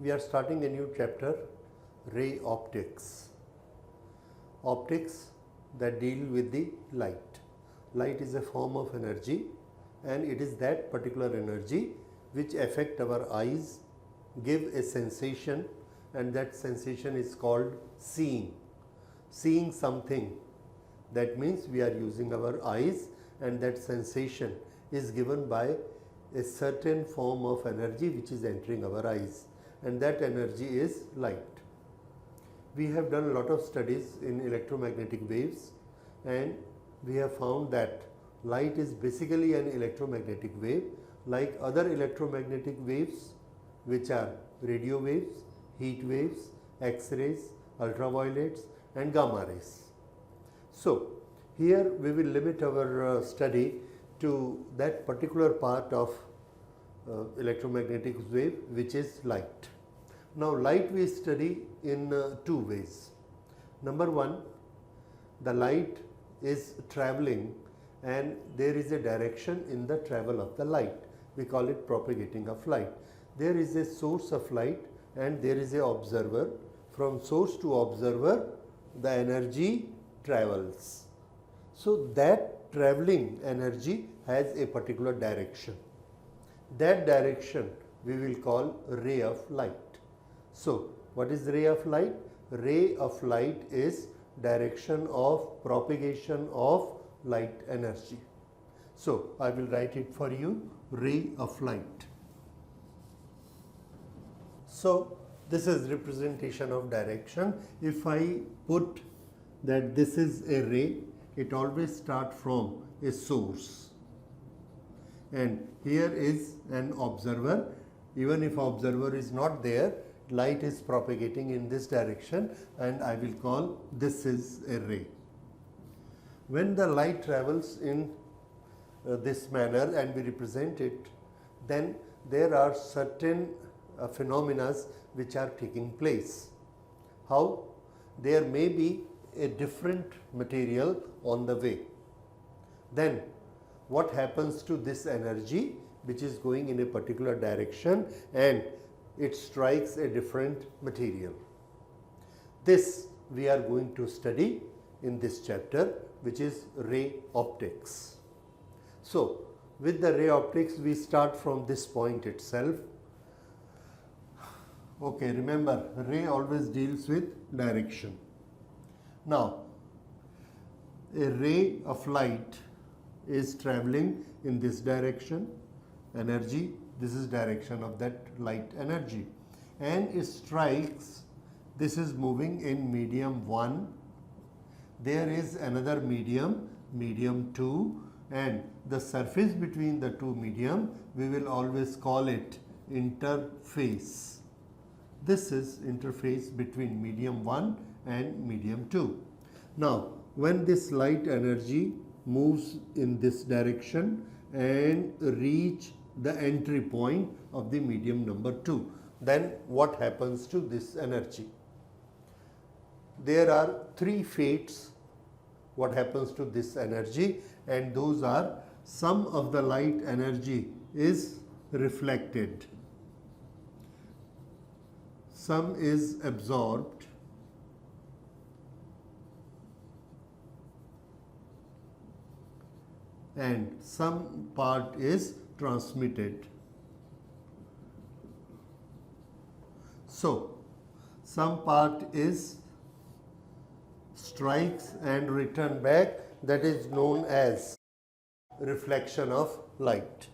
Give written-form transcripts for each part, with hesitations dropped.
We are starting a new chapter, ray optics. Optics that deal with the light. Light is a form of energy, and it is that particular energy which affect our eyes, give a sensation, and that sensation is called seeing. Seeing something, that means we are using our eyes, and that sensation is given by a certain form of energy which is entering our eyes, and that energy is light. We have done a lot of studies in electromagnetic waves, and we have found that light is basically an electromagnetic wave like other electromagnetic waves, which are radio waves, heat waves, X-rays, ultraviolets and gamma rays. So here we will limit our study to that particular part of electromagnetic wave, which is light. Now light we study in two ways. Number one, the light is traveling and there is a direction in the travel of the light. We call it propagating of light. There is a source of light and there is an observer. From source to observer, the energy travels. So that traveling energy has a particular direction. That direction we will call ray of light. So what is ray of light? Ray of light is direction of propagation of light energy. So I will write it for you, ray of light. So this is representation of direction. If I put that this is a ray, it always starts from a source, and here is an observer. Even if observer is not there, light is propagating in this direction, and I will call this is a ray. When the light travels in this manner and we represent it, then there are certain phenomena which are taking place. How? There may be a different material on the way. Then what happens to this energy which is going in a particular direction and it strikes a different material? This we are going to study in this chapter, which is ray optics. So with the ray optics we start from this point itself. Okay, remember, ray always deals with direction. Now a ray of light is traveling in this direction, energy, this is direction of that light energy, and it strikes, this is moving in medium 1, there is another medium, medium 2, and the surface between the two medium we will always call it interface. This is interface between medium 1 and medium 2. Now when this light energy moves in this direction and reach the entry point of the medium number 2, then what happens to this energy? There are three fates what happens to this energy, and those are: some of the light energy is reflected, some is absorbed, and some part is transmitted. So some part is strikes and return back, that is known as reflection of light.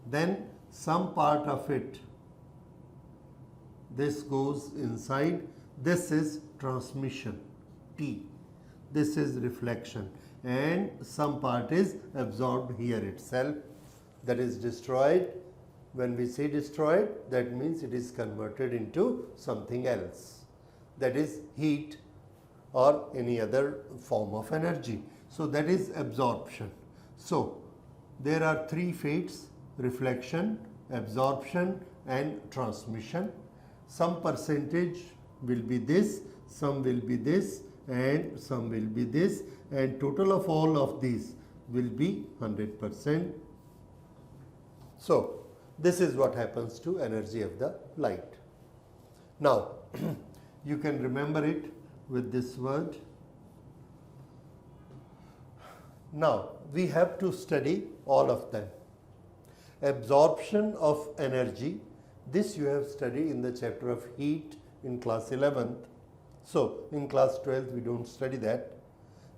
Then some part of it, this goes inside, this is transmission, T, this is reflection, and some part is absorbed here itself, that is destroyed. When we say destroyed, that means it is converted into something else, that is heat or any other form of energy. So that is absorption. So there are three fates: reflection, absorption and transmission. Some percentage will be this, some will be this, and some will be this, and total of all of these will be 100%. So This is what happens to energy of the light. Now, you can remember it with this word. Now, we have to study all of them. Absorption of energy, this you have studied in the chapter of heat in class 11th. So, in class 12th we don't study that.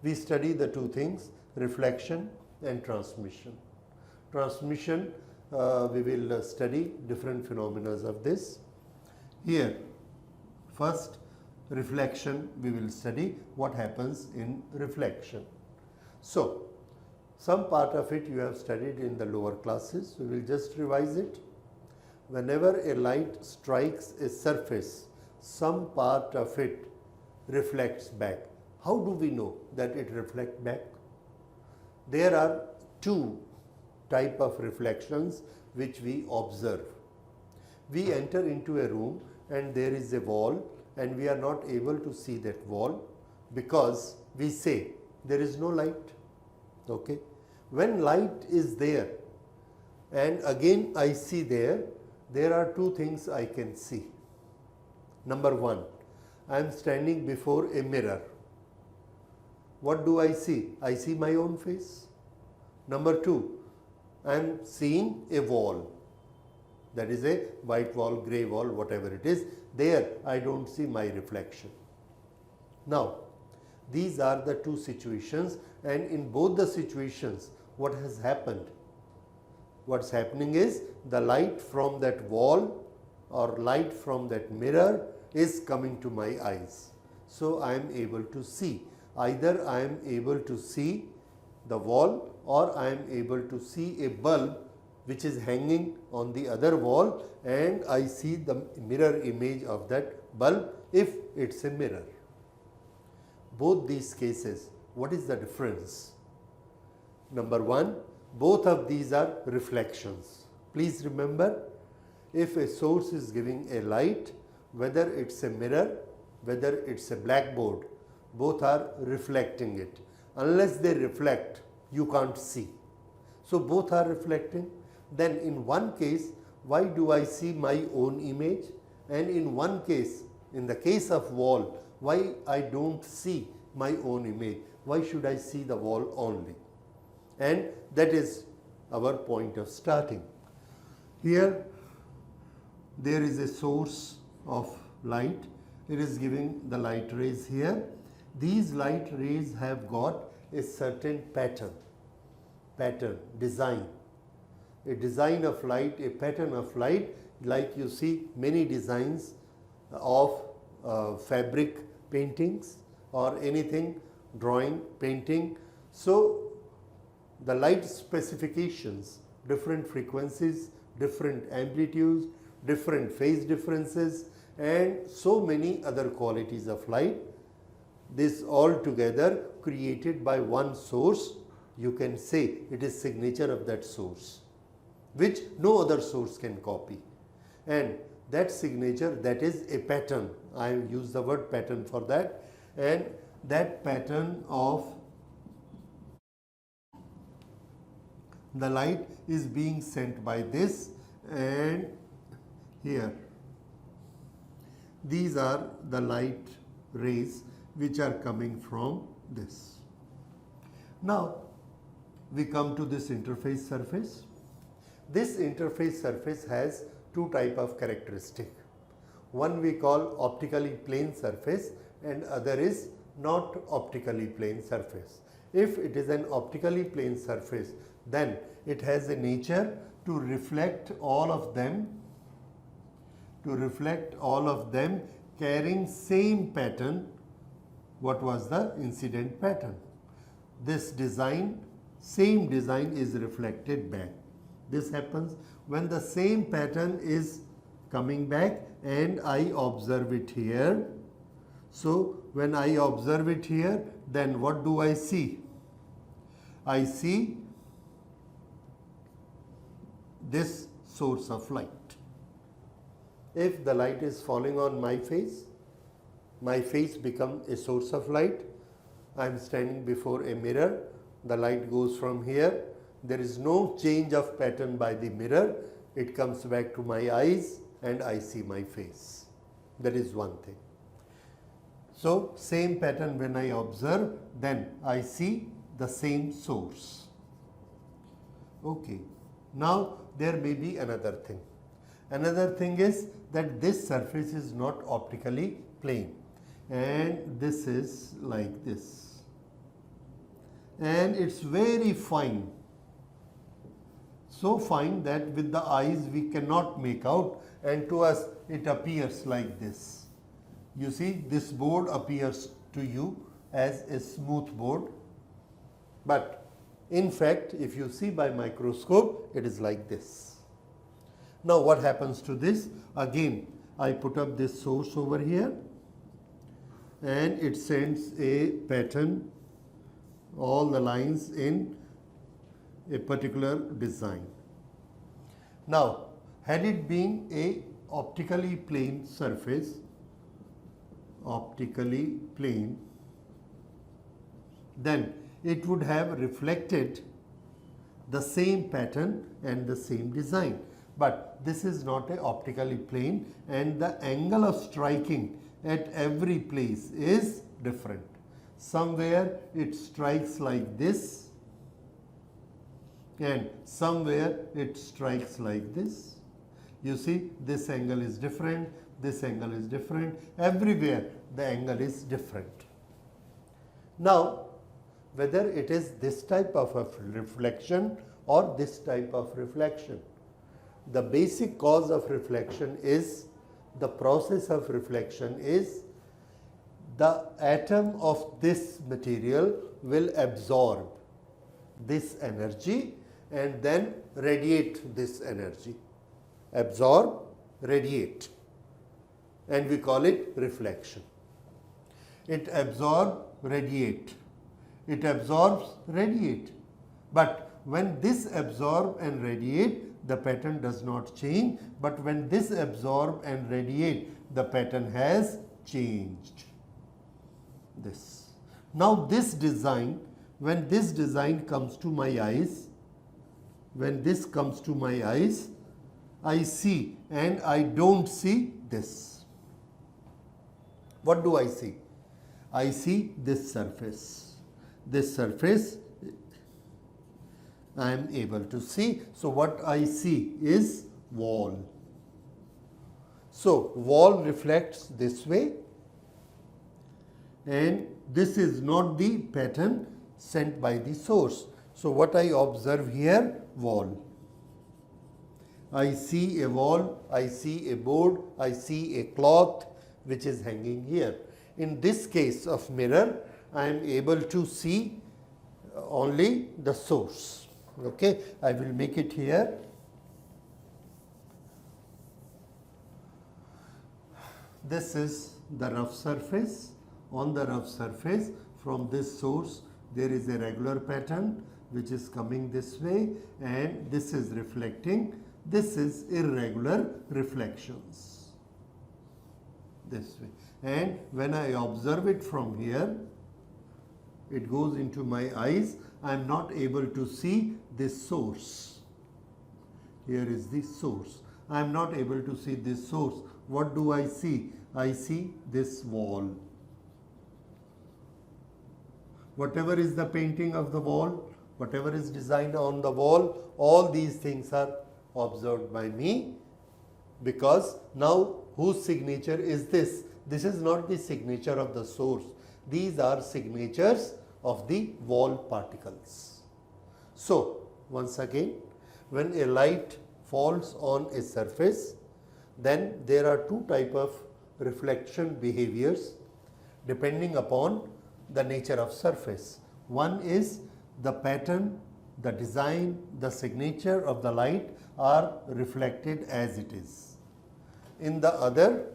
We study the two things, reflection and transmission. Transmission, we will study different phenomena of this. Here, first reflection, we will study what happens in reflection. So, some part of it you have studied in the lower classes, we will just revise it. Whenever a light strikes a surface, some part of it reflects back. How do we know that it reflects back? There are two type of reflections which we observe. We enter into a room and there is a wall and we are not able to see that wall because we say there is no light. Okay. When light is there and again I see there are two things I can see. Number one, I am standing before a mirror. What do I see? I see my own face. Number two, I am seeing a wall. That is a white wall, grey wall, whatever it is. There I don't see my reflection. Now, these are the two situations, and in both the situations, what has happened? What's happening is the light from that wall or light from that mirror is coming to my eyes. So I am able to see. Either I am able to see the wall or I am able to see a bulb which is hanging on the other wall, and I see the mirror image of that bulb if it's a mirror. Both these cases, what is the difference? Number one, both of these are reflections. Please remember, if a source is giving a light, whether it's a mirror, whether it's a blackboard, both are reflecting it. Unless they reflect, you can't see. So both are reflecting. Then in one case, why do I see my own image? And in one case, in the case of wall, why I don't see my own image? Why should I see the wall only? And that is our point of starting. Here, there is a source of light. It is giving the light rays here. These light rays have got a certain pattern, design. A design of light, a pattern of light, like you see many designs of fabric paintings or anything, drawing, painting. So the light specifications, different frequencies, different amplitudes, different phase differences, and so many other qualities of light. This all together created by one source, you can say it is signature of that source, which no other source can copy. And that signature, that is a pattern. I use the word pattern for that. And that pattern of the light is being sent by this, and here these are the light rays which are coming from this. Now we come to this interface surface. This interface surface has two type of characteristic. One we call optically plane surface and other is not optically plane surface. If it is an optically plane surface, then it has a nature to reflect all of them, carrying same pattern. What was the incident pattern? This design, same design is reflected back. This happens when the same pattern is coming back and I observe it here. So when I observe it here, then what do I see? I see this source of light. If the light is falling on my face becomes a source of light. I am standing before a mirror, the light goes from here, there is no change of pattern by the mirror, it comes back to my eyes and I see my face. That is one thing. So same pattern when I observe, then I see the same source. Okay. Now there may be another thing. Another thing is that this surface is not optically plane, and this is like this, and it's very fine, so fine that with the eyes we cannot make out, and to us it appears like this. You see, this board appears to you as a smooth board, but in fact if you see by microscope it is like this. Now what happens to this? Again I put up this source over here and it sends a pattern, all the lines in a particular design. Now had it been a optically plane surface, optically plane, then it would have reflected the same pattern and the same design. But this is not a optically plane, and the angle of striking at every place is different. Somewhere it strikes like this and somewhere it strikes like this. You see, this angle is different, this angle is different, everywhere the angle is different. Now whether it is this type of a reflection or this type of reflection, the basic cause of reflection is, the process of reflection is, the atom of this material will absorb this energy and then radiate this energy. Absorb, radiate, and we call it reflection. It absorbs, radiate. It absorbs, radiate. But when this absorb and radiate, the pattern does not change, but when this absorb and radiate, the pattern has changed. This. Now this design, when this design comes to my eyes, when this comes to my eyes, I see and I don't see this. What do I see? I see this surface. This surface I am able to see. So what I see is wall. So wall reflects this way, and this is not the pattern sent by the source. So what I observe here, wall. I see a wall, I see a board, I see a cloth which is hanging here. In this case of mirror, I am able to see only the source. Okay, I will make it here. This is the rough surface. On the rough surface, from this source, there is a regular pattern which is coming this way, and this is reflecting. This is irregular reflections. This way. And when I observe it from here, it goes into my eyes. I am not able to see this source. Here is the source. I am not able to see this source. What do I see? I see this wall. Whatever is the painting of the wall, whatever is designed on the wall, all these things are observed by me, because now whose signature is this? This is not the signature of the source. These are signatures of the wall particles. So once again, when a light falls on a surface, then there are two types of reflection behaviors depending upon the nature of surface. One is the pattern, the design, the signature of the light are reflected as it is. In the other,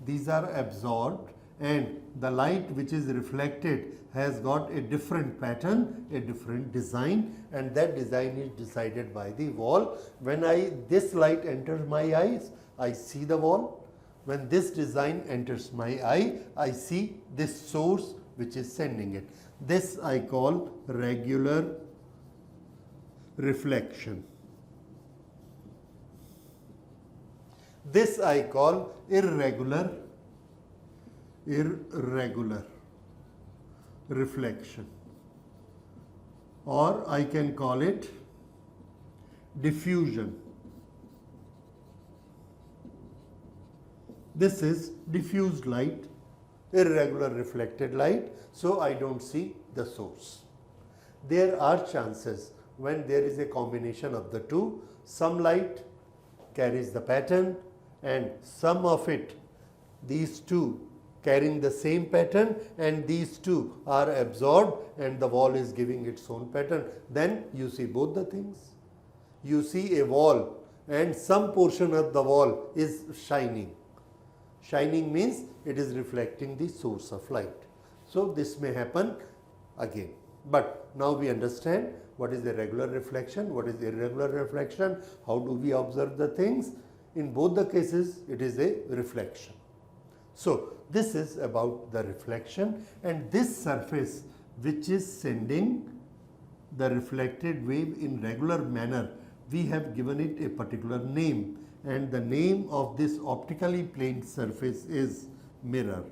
these are absorbed, and the light which is reflected has got a different pattern, a different design, and that design is decided by the wall. When this light enters my eyes, I see the wall. When this design enters my eye, I see this source which is sending it. This I call regular reflection. This I call irregular reflection, or I can call it diffusion. This is diffused light, irregular reflected light, so I don't see the source. There are chances when there is a combination of the two. Some light carries the pattern and some of it, these two carrying the same pattern, and these two are absorbed and the wall is giving its own pattern. Then you see both the things. You see a wall and some portion of the wall is shining. Shining means it is reflecting the source of light. So this may happen again. But now we understand what is a regular reflection, what is irregular reflection, how do we observe the things. In both the cases it is a reflection. So this is about the reflection, and this surface which is sending the reflected wave in regular manner, we have given it a particular name, and the name of this optically planed surface is mirror.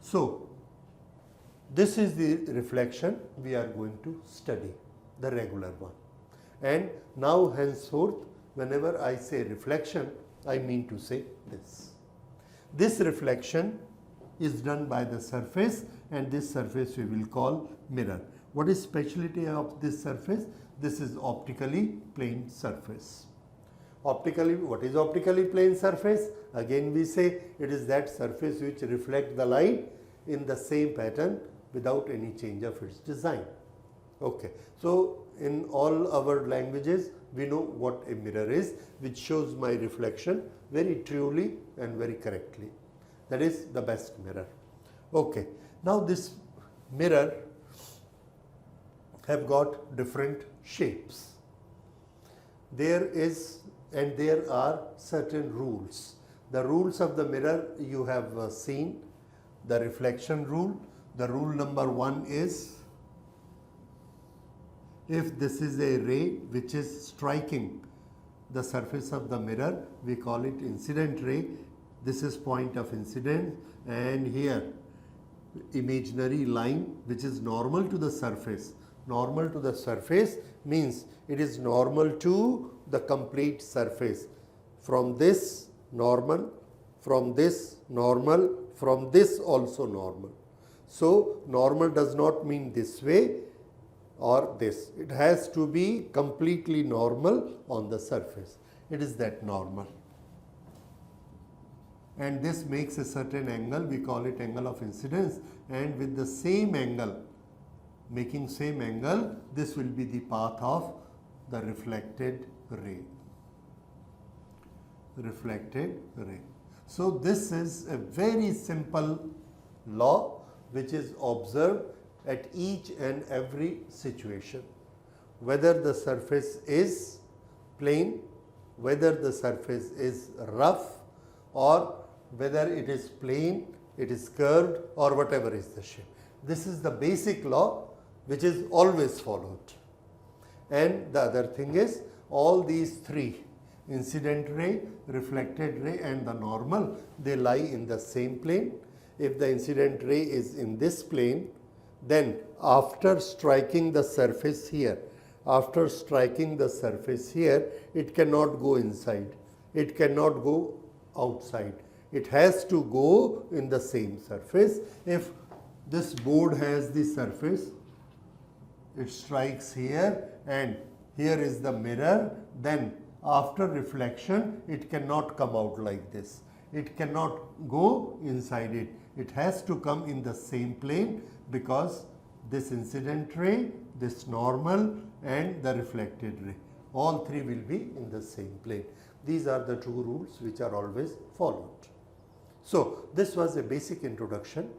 So this is the reflection we are going to study, the regular one. And now henceforth, whenever I say reflection, I mean to say this. This reflection is done by the surface, and this surface we will call mirror. What is speciality of this surface? This is optically planed surface. What is optically planed surface? Again we say it is that surface which reflects the light in the same pattern without any change of its design. Okay. So in all our languages we know what a mirror is, which shows my reflection very truly and very correctly. That is the best mirror. Okay. Now this mirror have got different shapes. There are certain rules. The rules of the mirror you have seen. The reflection rule. The rule number 1 is, if this is a ray which is striking the surface of the mirror, we call it incident ray. This is point of incidence, and here imaginary line which is normal to the surface. Normal to the surface means it is normal to the complete surface. From this normal, from this normal, from this also normal. So normal does not mean this way or this. It has to be completely normal on the surface. It is that normal. And this makes a certain angle, we call it angle of incidence, and with the same angle, making same angle, this will be the path of the reflected ray. Reflected ray. So this is a very simple law which is observed at each and every situation. Whether the surface is plane, whether the surface is rough, or whether it is plane, it is curved, or whatever is the shape. This is the basic law which is always followed. And the other thing is, all these three, incident ray, reflected ray and the normal, they lie in the same plane. If the incident ray is in this plane, then after striking the surface here, it cannot go inside, it cannot go outside. It has to go in the same surface. If this board has the surface, it strikes here and here is the mirror, then after reflection it cannot come out like this. It cannot go inside it. It has to come in the same plane, because this incident ray, this normal and the reflected ray, all three will be in the same plane. These are the two rules which are always followed. So this was a basic introduction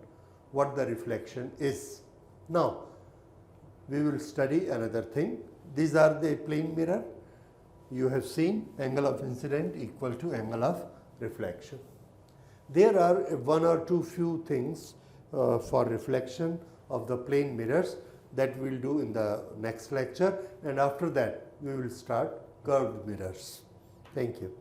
what the reflection is. Now we will study another thing. These are the plane mirror. You have seen angle of incident equal to angle of reflection. There are one or two few things for reflection of the plane mirrors that we will do in the next lecture, and after that we will start curved mirrors. Thank you.